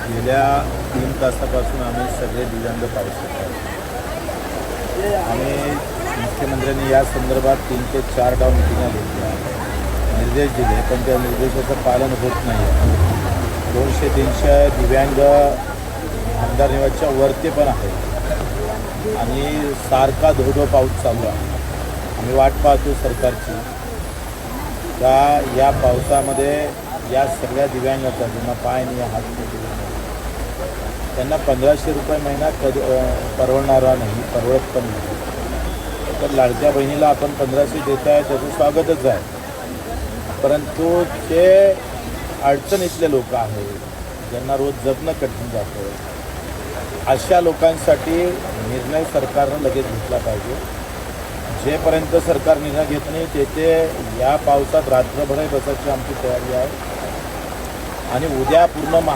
गेल्या 3 तासापासून आम्ही सगळे दिव्यांग पाहू शकतो आणि मुख्यमंत्र्यांनी या संदर्भात 3 ते 4 डाव मिटिंगा घेतल्या, निर्देश दिले, पण त्या निर्देशाचं पालन होत नाही. 200-300 दिव्यांग आमदार निवासच्या वरती पण आहे आणि सारखा धो पाऊस चालू आहे. आम्ही वाट पाहतो सरकारची का या पावसामध्ये या सगळ्या दिव्यांगाचा ज्यांना पाय नाही, हात नाही, त्यांना 1500 रुपये महिना परवडणारा नाही, परवडत पण नाही. तर लाडक्या बहिणीला आपण 1500 देत आहे, त्याचं स्वागतच आहे. परंतु जे अडचणीतले लोक आहेत, ज्यांना रोज जगणं कठीण जातं, अशा लोकांसाठी निर्णय सरकारनं लगेच घेतला पाहिजे. जेपर्यंत सरकार निर्णय घेत नाही तेथे या पावसात रात्रभर बसायची आमची तयारी आहे आणि उद्या पूर्ण